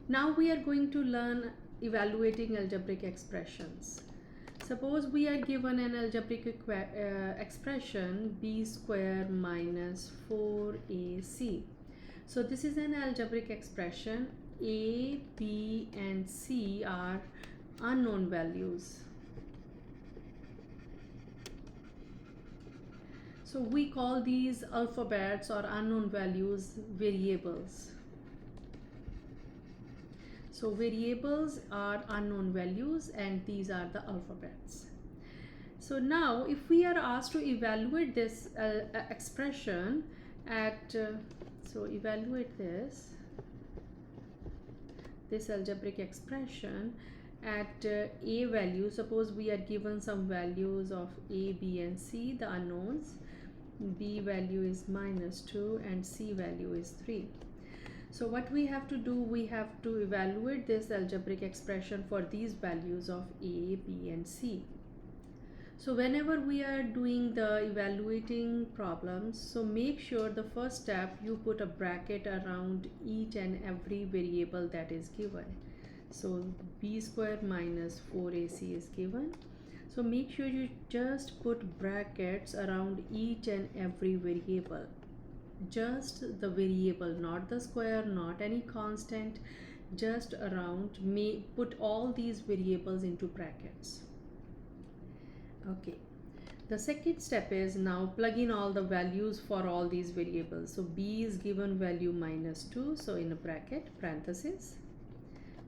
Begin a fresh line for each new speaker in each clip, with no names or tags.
Now we are going to learn evaluating algebraic expressions. Suppose we are given an algebraic expression b square minus 4ac. So this is an algebraic expression. A, B and C are unknown values. So we call these alphabets or unknown values variables. So variables are unknown values and these are the alphabets. So now if we are asked to evaluate this expression at, so evaluate this algebraic expression at a value. Suppose we are given some values of a, b and c, the unknowns. B value is -2 and C value is 3. So what we have to do, we have to evaluate this algebraic expression for these values of A, B and C. So whenever we are doing the evaluating problems, so make sure the first step you put a bracket around each and every variable that is given. So b square minus 4ac is given. So make sure you just put brackets around each and every variable. Just the variable, not the square, not any constant, just around. Put all these variables into brackets. Okay. The second step is now plug in all the values for all these variables. So b is given value -2, so in a bracket, parenthesis.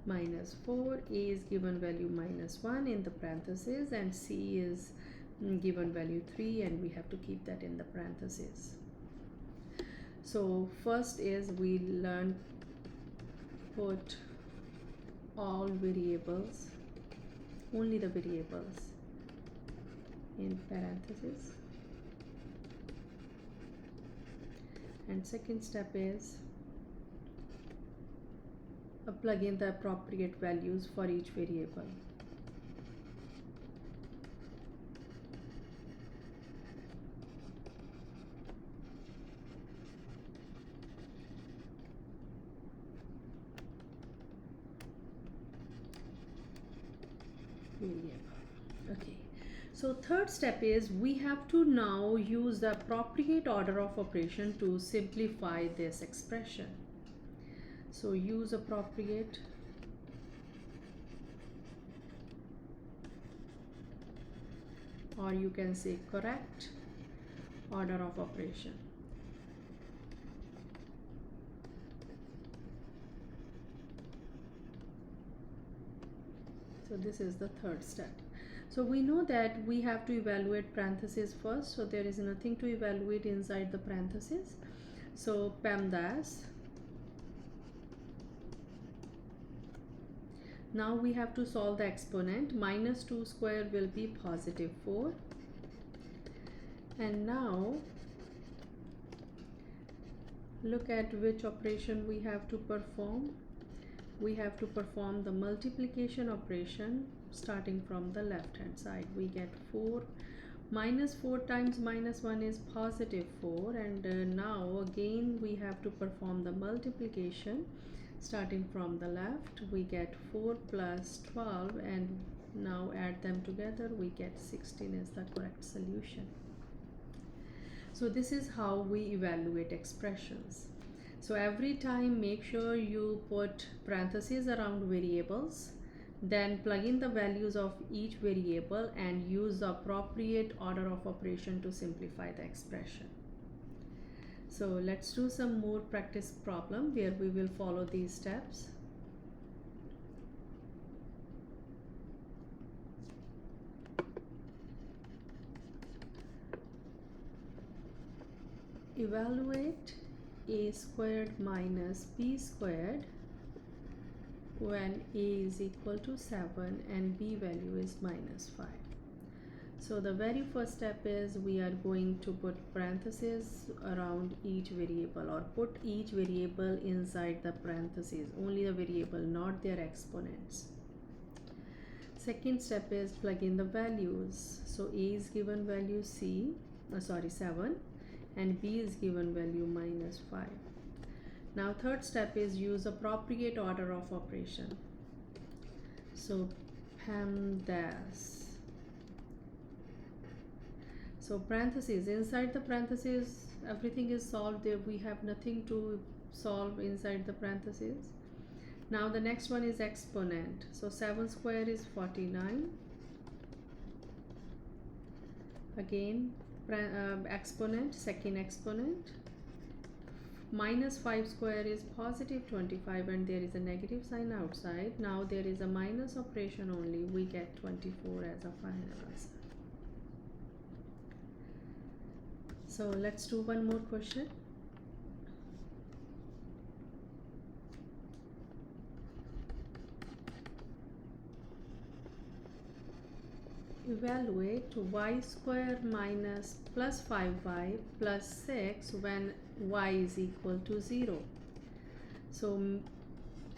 -4, A is given value -1 in the parentheses, and C is given value 3 and we have to keep that in the parentheses. So first is we learn put all variables, only the variables in parentheses, and second step is plug in the appropriate values for each variable. Okay. So third step is we have to now use the appropriate order of operation to simplify this expression. So use appropriate or you can say correct order of operation. So this is the third step. So we know that we have to evaluate parentheses first. So there is nothing to evaluate inside the parentheses. So PEMDAS. Now we have to solve the exponent. -2 square will be +4. And now look at which operation we have to perform. We have to perform the multiplication operation starting from the left hand side. We get 4. -4 times -1 is +4, and now again we have to perform the multiplication starting from the left. We get 4 plus 12 and now add them together, we get 16 is the correct solution. So this is how we evaluate expressions. So every time make sure you put parentheses around variables, then plug in the values of each variable and use the appropriate order of operation to simplify the expression. So let's do some more practice problem where we will follow these steps. Evaluate a squared minus b squared when a is equal to 7 and b value is -5. So the very first step is we are going to put parentheses around each variable, or put each variable inside the parentheses, only the variable, not their exponents. Second step is plug in the values. So a is given value 7 and b is given value -5. Now third step is use appropriate order of operation. So PEMDAS. So parentheses, inside the parentheses everything is solved. There we have nothing to solve inside the parentheses. Now the next one is exponent. So 7 square is 49. Again exponent, second exponent. Minus 5 square is positive 25 and there is a negative sign outside. Now there is a minus operation only. We get 24 as a final answer. So let's do one more question. Evaluate y square minus plus 5y plus 6 when y is equal to 0. So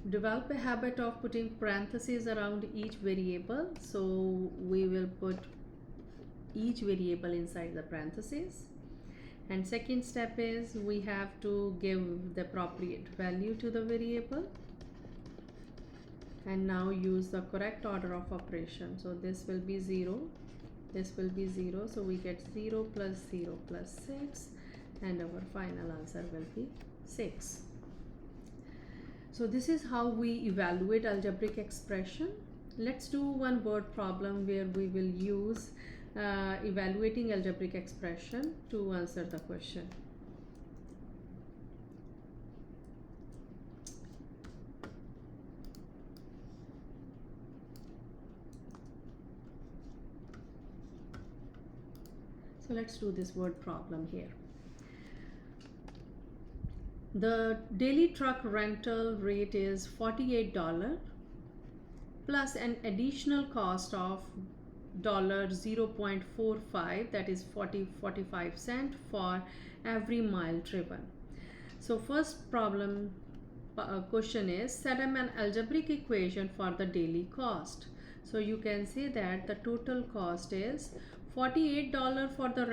develop a habit of putting parentheses around each variable. So we will put each variable inside the parentheses. And second step is we have to give the appropriate value to the variable. And now use the correct order of operation. So this will be 0, this will be 0, so we get 0 plus 0 plus 6 and our final answer will be 6. So this is how we evaluate algebraic expression. Let's do one word problem where we will use evaluating algebraic expression to answer the question. So let's do this word problem here. The daily truck rental rate is $48 plus an additional cost of $0.45, that is 45 cents for every mile driven. So first problem question is set up an algebraic equation for the daily cost. So you can say that the total cost is $48 for the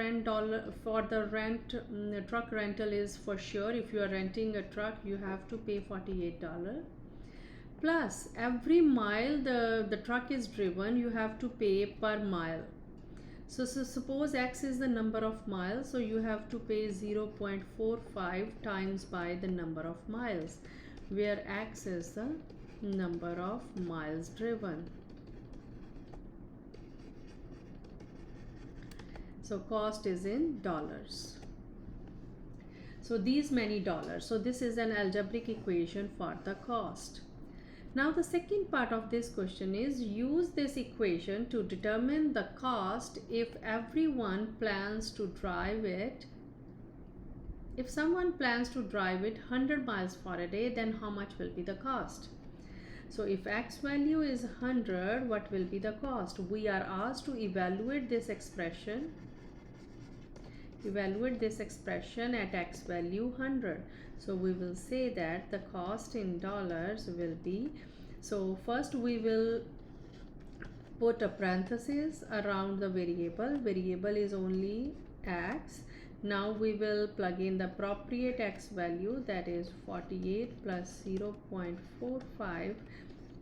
truck rental is for sure. If you are renting a truck, you have to pay $48. Plus every mile the truck is driven, you have to pay per mile. So suppose X is the number of miles, so you have to pay 0.45 times by the number of miles, where X is the number of miles driven. So cost is in dollars. So these many dollars. So this is an algebraic equation for the cost. Now the second part of this question is use this equation to determine the cost if everyone plans to drive it. If someone plans to drive it 100 miles for a day, then how much will be the cost? So if X value is 100, what will be the cost? We are asked to evaluate this expression at X value 100. So we will say that the cost in dollars will be, so first we will put a parenthesis around the variable is only X. Now we will plug in the appropriate X value, that is 48 plus 0.45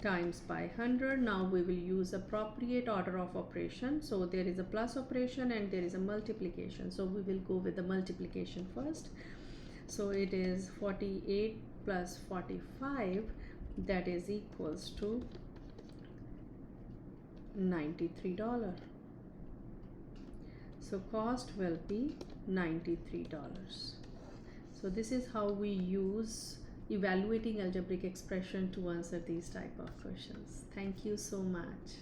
times by 100. Now we will use appropriate order of operation. So there is a plus operation and there is a multiplication. So we will go with the multiplication first. So it is 48 plus 45, that is equals to $93. So cost will be $93. So this is how we use evaluating algebraic expression to answer these type of questions. Thank you so much.